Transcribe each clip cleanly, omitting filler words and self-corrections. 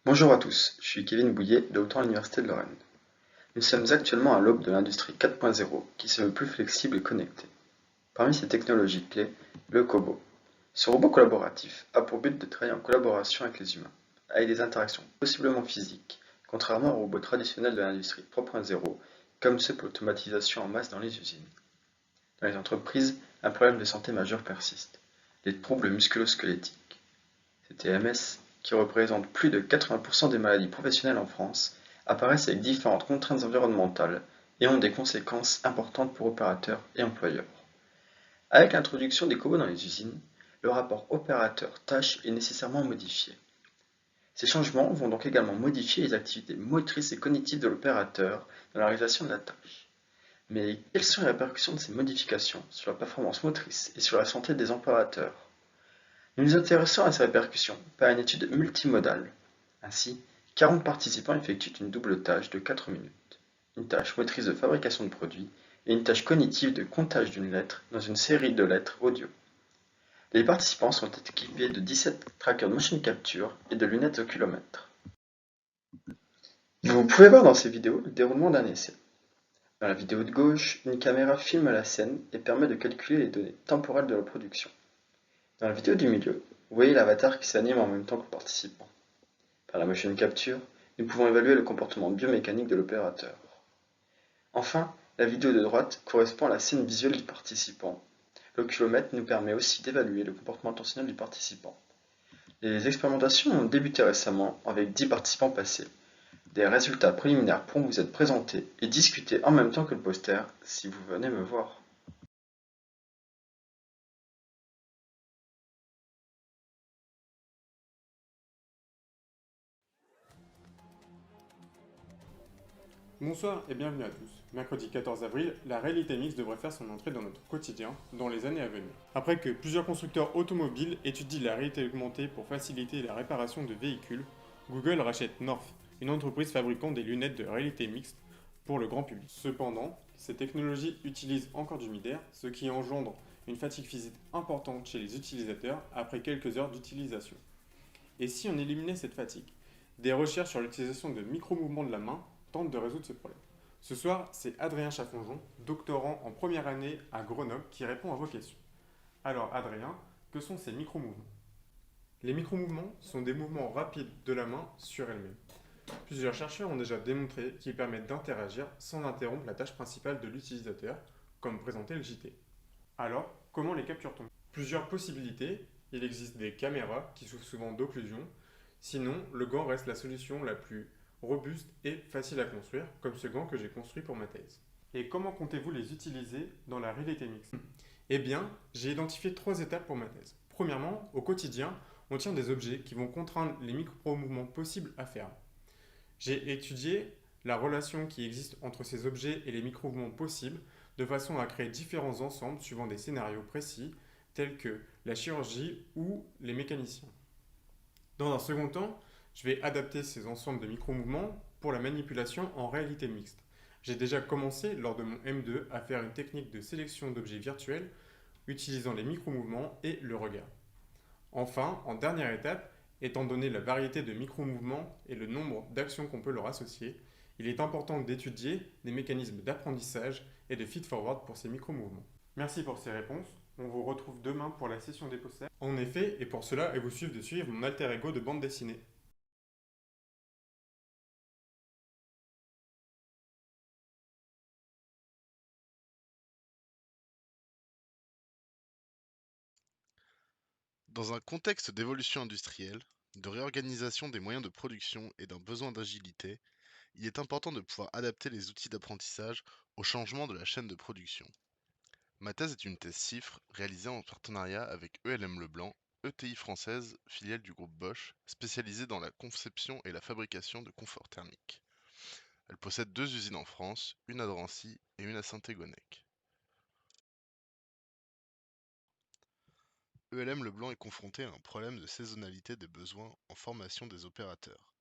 Bonjour à tous, je suis Kevin Bouillet de Autant à l'Université de Lorraine. Nous sommes actuellement à l'aube de l'industrie 4.0 qui se veut plus flexible et connectée. Parmi ces technologies clés, le Kobo. Ce robot collaboratif a pour but de travailler en collaboration avec les humains, avec des interactions possiblement physiques, contrairement aux robots traditionnels de l'industrie 3.0, comme ceux pour l'automatisation en masse dans les usines. Dans les entreprises, un problème de santé majeur persiste, les troubles musculo-squelettiques. Ces TMS, qui représentent plus de 80% des maladies professionnelles en France, apparaissent avec différentes contraintes environnementales et ont des conséquences importantes pour opérateurs et employeurs. Avec l'introduction des cobots dans les usines, le rapport opérateur-tâche est nécessairement modifié. Ces changements vont donc également modifier les activités motrices et cognitives de l'opérateur dans la réalisation de la tâche. Mais quelles sont les répercussions de ces modifications sur la performance motrice et sur la santé des opérateurs? Nous nous intéressons à ces répercussions par une étude multimodale. Ainsi, 40 participants effectuent une double tâche de 4 minutes, une tâche motrice de fabrication de produits et une tâche cognitive de comptage d'une lettre dans une série de lettres audio. Les participants sont équipés de 17 trackers de motion capture et de lunettes oculomètre. Vous pouvez voir dans ces vidéos le déroulement d'un essai. Dans la vidéo de gauche, une caméra filme la scène et permet de calculer les données temporelles de la production. Dans la vidéo du milieu, vous voyez l'avatar qui s'anime en même temps que le participant. Par la motion capture, nous pouvons évaluer le comportement biomécanique de l'opérateur. Enfin, la vidéo de droite correspond à la scène visuelle du participant. L'oculomètre nous permet aussi d'évaluer le comportement attentionnel du participant. Les expérimentations ont débuté récemment avec 10 participants passés. Des résultats préliminaires pourront vous être présentés et discutés en même temps que le poster si vous venez me voir. Bonsoir et bienvenue à tous. Mercredi 14 avril, la réalité mixte devrait faire son entrée dans notre quotidien dans les années à venir. Après que plusieurs constructeurs automobiles étudient la réalité augmentée pour faciliter la réparation de véhicules, Google rachète North, une entreprise fabriquant des lunettes de réalité mixte pour le grand public. Cependant, ces technologies utilisent encore du midair, ce qui engendre une fatigue physique importante chez les utilisateurs après quelques heures d'utilisation. Et si on éliminait cette fatigue? Des recherches sur l'utilisation de micro-mouvements de la main tentent de résoudre ce problème. Ce soir, c'est Adrien Chaffonjon, doctorant en première année à Grenoble, qui répond à vos questions. Alors Adrien, que sont ces micro-mouvements? Les micro-mouvements sont des mouvements rapides de la main sur elle-même. Plusieurs chercheurs ont déjà démontré qu'ils permettent d'interagir sans interrompre la tâche principale de l'utilisateur, comme présenté le JT. Alors, comment les capture-t-on? Plusieurs possibilités. Il existe des caméras qui souffrent souvent d'occlusion. Sinon, le gant reste la solution la plus robuste et facile à construire, comme ce gant que j'ai construit pour ma thèse. Et comment comptez-vous les utiliser dans la réalité mixte? Eh bien, j'ai identifié 3 étapes pour ma thèse. Premièrement, au quotidien, on tient des objets qui vont contraindre les micro-mouvements possibles à faire. J'ai étudié la relation qui existe entre ces objets et les micro-mouvements possibles de façon à créer différents ensembles suivant des scénarios précis tels que la chirurgie ou les mécaniciens. Dans un second temps, je vais adapter ces ensembles de micro-mouvements pour la manipulation en réalité mixte. J'ai déjà commencé lors de mon M2 à faire une technique de sélection d'objets virtuels utilisant les micro-mouvements et le regard. Enfin, en dernière étape, étant donné la variété de micro-mouvements et le nombre d'actions qu'on peut leur associer, il est important d'étudier des mécanismes d'apprentissage et de feed-forward pour ces micro-mouvements. Merci pour ces réponses. On vous retrouve demain pour la session des posters. En effet, et pour cela, il vous suffit de suivre mon alter ego de bande dessinée. Dans un contexte d'évolution industrielle, de réorganisation des moyens de production et d'un besoin d'agilité, il est important de pouvoir adapter les outils d'apprentissage au changement de la chaîne de production. Ma thèse est une thèse CIFRE réalisée en partenariat avec ELM Leblanc, ETI française, filiale du groupe Bosch, spécialisée dans la conception et la fabrication de confort thermique. Elle possède 2 usines en France, une à Drancy et une à Saint-Égonec. ELM Leblanc est confronté à un problème de saisonnalité des besoins en formation des opérateurs.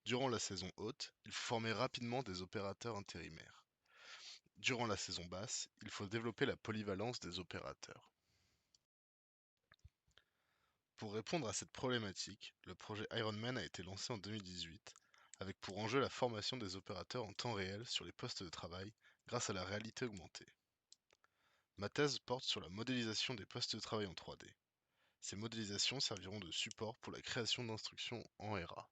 Durant la saison haute, il faut former rapidement des opérateurs intérimaires. Durant la saison basse, il faut développer la polyvalence des opérateurs. Pour répondre à cette problématique, le projet Ironman a été lancé en 2018, avec pour enjeu la formation des opérateurs en temps réel sur les postes de travail grâce à la réalité augmentée. Ma thèse porte sur la modélisation des postes de travail en 3D. Ces modélisations serviront de support pour la création d'instructions en RA.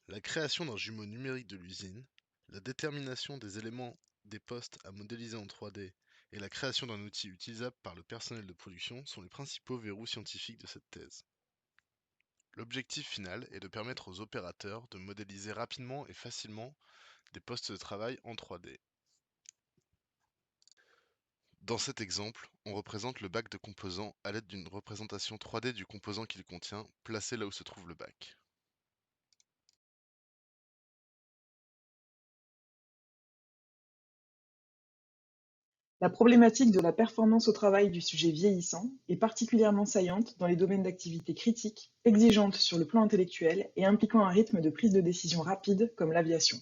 La création d'un jumeau numérique de l'usine, la détermination des éléments des postes à modéliser en 3D et la création d'un outil utilisable par le personnel de production sont les principaux verrous scientifiques de cette thèse. L'objectif final est de permettre aux opérateurs de modéliser rapidement et facilement des postes de travail en 3D. Dans cet exemple, on représente le bac de composants à l'aide d'une représentation 3D du composant qu'il contient, placé là où se trouve le bac. La problématique de la performance au travail du sujet vieillissant est particulièrement saillante dans les domaines d'activité critiques, exigeantes sur le plan intellectuel et impliquant un rythme de prise de décision rapide comme l'aviation.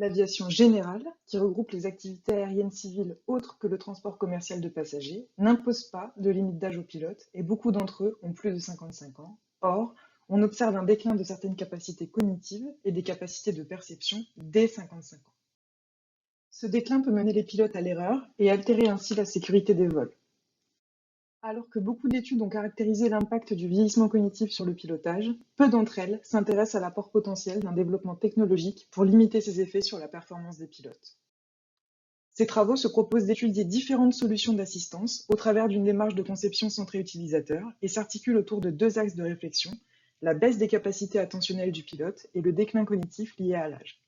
L'aviation générale, qui regroupe les activités aériennes civiles autres que le transport commercial de passagers, n'impose pas de limite d'âge aux pilotes et beaucoup d'entre eux ont plus de 55 ans. Or, on observe un déclin de certaines capacités cognitives et des capacités de perception dès 55 ans. Ce déclin peut mener les pilotes à l'erreur et altérer ainsi la sécurité des vols. Alors que beaucoup d'études ont caractérisé l'impact du vieillissement cognitif sur le pilotage, peu d'entre elles s'intéressent à l'apport potentiel d'un développement technologique pour limiter ses effets sur la performance des pilotes. Ces travaux se proposent d'étudier différentes solutions d'assistance au travers d'une démarche de conception centrée utilisateur et s'articulent autour de deux axes de réflexion, la baisse des capacités attentionnelles du pilote et le déclin cognitif lié à l'âge.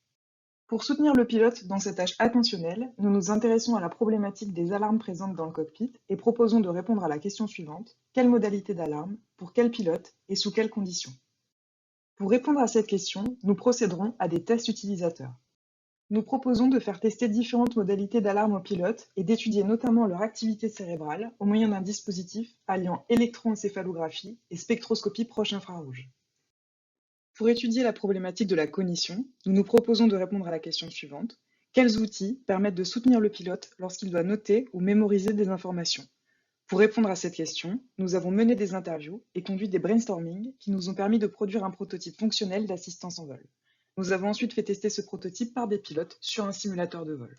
Pour soutenir le pilote dans cette tâche attentionnelle, nous nous intéressons à la problématique des alarmes présentes dans le cockpit et proposons de répondre à la question suivante: quelle modalité d'alarme, pour quel pilote et sous quelles conditions? Pour répondre à cette question, nous procéderons à des tests utilisateurs. Nous proposons de faire tester différentes modalités d'alarme aux pilotes et d'étudier notamment leur activité cérébrale au moyen d'un dispositif alliant électroencéphalographie et spectroscopie proche infrarouge. Pour étudier la problématique de la cognition, nous nous proposons de répondre à la question suivante: quels outils permettent de soutenir le pilote lorsqu'il doit noter ou mémoriser des informations? Pour répondre à cette question, nous avons mené des interviews et conduit des brainstorming qui nous ont permis de produire un prototype fonctionnel d'assistance en vol. Nous avons ensuite fait tester ce prototype par des pilotes sur un simulateur de vol.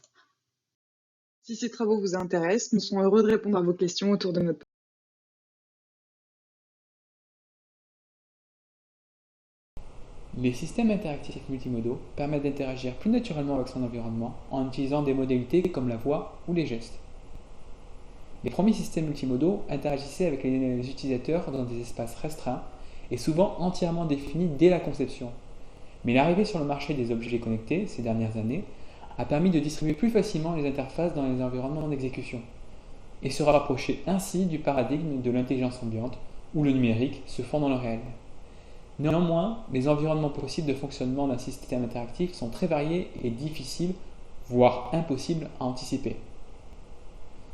Si ces travaux vous intéressent, nous serons heureux de répondre à vos questions autour de notre. Les systèmes interactifs multimodaux permettent d'interagir plus naturellement avec son environnement en utilisant des modalités comme la voix ou les gestes. Les premiers systèmes multimodaux interagissaient avec les utilisateurs dans des espaces restreints et souvent entièrement définis dès la conception. Mais l'arrivée sur le marché des objets connectés ces dernières années a permis de distribuer plus facilement les interfaces dans les environnements d'exécution et se rapprocher ainsi du paradigme de l'intelligence ambiante où le numérique se fond dans le réel. Néanmoins, les environnements possibles de fonctionnement d'un système interactif sont très variés et difficiles, voire impossibles à anticiper.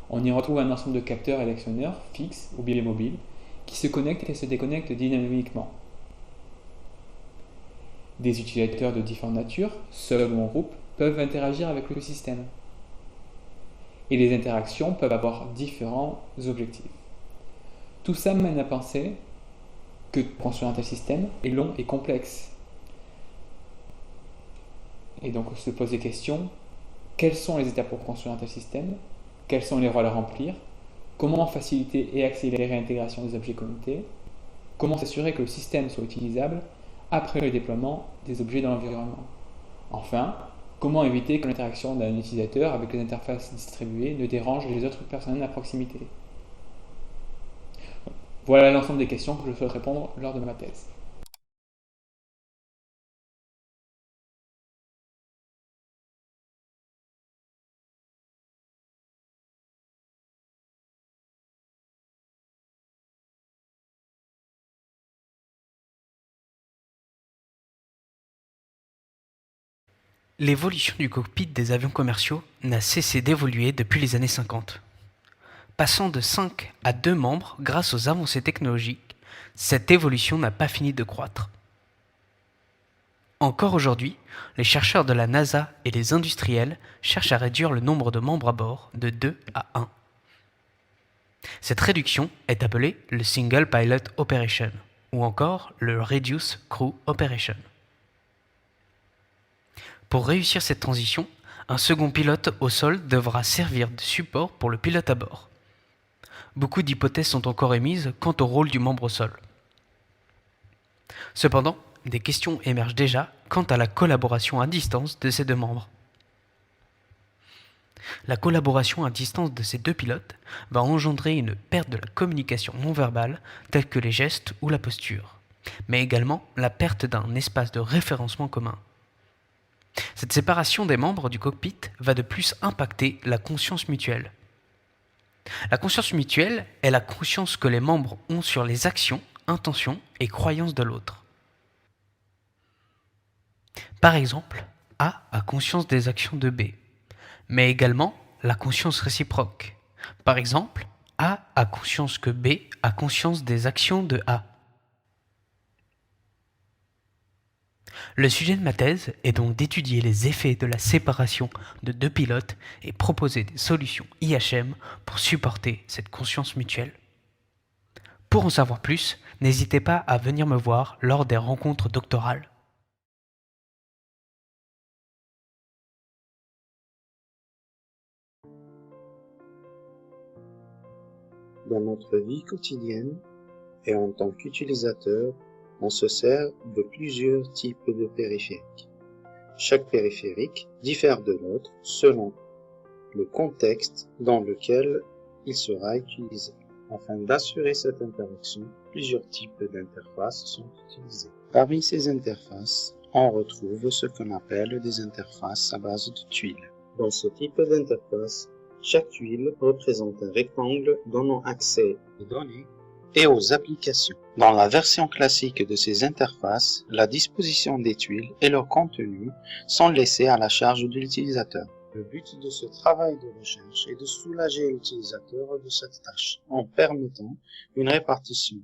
On y retrouve un ensemble de capteurs et d'actionneurs, fixes ou bien mobiles, qui se connectent et se déconnectent dynamiquement. Des utilisateurs de différentes natures, seuls ou en groupe, peuvent interagir avec le système. Et les interactions peuvent avoir différents objectifs. Tout ça mène à penser que construire un tel système est long et complexe. Et donc on se pose des questions: quelles sont les étapes pour construire un tel système? Quels sont les rôles à remplir? Comment faciliter et accélérer l'intégration des objets connectés? Comment s'assurer que le système soit utilisable après le déploiement des objets dans l'environnement? Enfin, comment éviter que l'interaction d'un utilisateur avec les interfaces distribuées ne dérange les autres personnes à proximité? Voilà l'ensemble des questions que je souhaite répondre lors de ma thèse. L'évolution du cockpit des avions commerciaux n'a cessé d'évoluer depuis les années 50. Passant de 5 à 2 membres grâce aux avancées technologiques, cette évolution n'a pas fini de croître. Encore aujourd'hui, les chercheurs de la NASA et les industriels cherchent à réduire le nombre de membres à bord de 2 à 1. Cette réduction est appelée le Single Pilot Operation ou encore le Reduce Crew Operation. Pour réussir cette transition, un second pilote au sol devra servir de support pour le pilote à bord. Beaucoup d'hypothèses sont encore émises quant au rôle du membre au sol. Cependant, des questions émergent déjà quant à la collaboration à distance de ces deux membres. La collaboration à distance de ces deux pilotes va engendrer une perte de la communication non verbale telle que les gestes ou la posture, mais également la perte d'un espace de référencement commun. Cette séparation des membres du cockpit va de plus impacter la conscience mutuelle. La conscience mutuelle est la conscience que les membres ont sur les actions, intentions et croyances de l'autre. Par exemple, A a conscience des actions de B, mais également la conscience réciproque. Par exemple, A a conscience que B a conscience des actions de A. Le sujet de ma thèse est donc d'étudier les effets de la séparation de deux pilotes et proposer des solutions IHM pour supporter cette conscience mutuelle. Pour en savoir plus, n'hésitez pas à venir me voir lors des rencontres doctorales. Dans notre vie quotidienne et en tant qu'utilisateur, on se sert de plusieurs types de périphériques. Chaque périphérique diffère de l'autre selon le contexte dans lequel il sera utilisé. Afin d'assurer cette interaction, plusieurs types d'interfaces sont utilisés. Parmi ces interfaces, on retrouve ce qu'on appelle des interfaces à base de tuiles. Dans ce type d'interface, chaque tuile représente un rectangle donnant accès aux données et aux applications. Dans la version classique de ces interfaces, la disposition des tuiles et leur contenu sont laissés à la charge de l'utilisateur. Le but de ce travail de recherche est de soulager l'utilisateur de cette tâche en permettant une répartition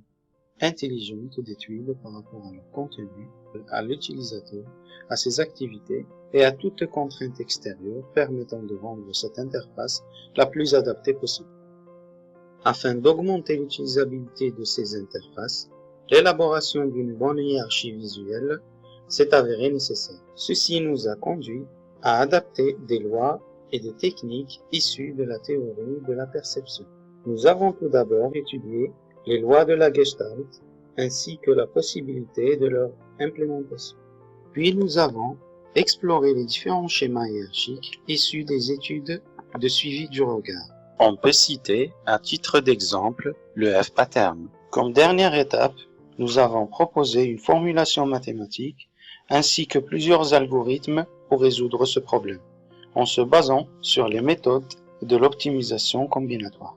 intelligente des tuiles par rapport à leur contenu, à l'utilisateur, à ses activités et à toute contrainte extérieure permettant de rendre cette interface la plus adaptée possible. Afin d'augmenter l'utilisabilité de ces interfaces, l'élaboration d'une bonne hiérarchie visuelle s'est avérée nécessaire. Ceci nous a conduit à adapter des lois et des techniques issues de la théorie de la perception. Nous avons tout d'abord étudié les lois de la Gestalt ainsi que la possibilité de leur implémentation. Puis nous avons exploré les différents schémas hiérarchiques issus des études de suivi du regard. On peut citer, à titre d'exemple, le F-pattern. Comme dernière étape, nous avons proposé une formulation mathématique ainsi que plusieurs algorithmes pour résoudre ce problème, en se basant sur les méthodes de l'optimisation combinatoire.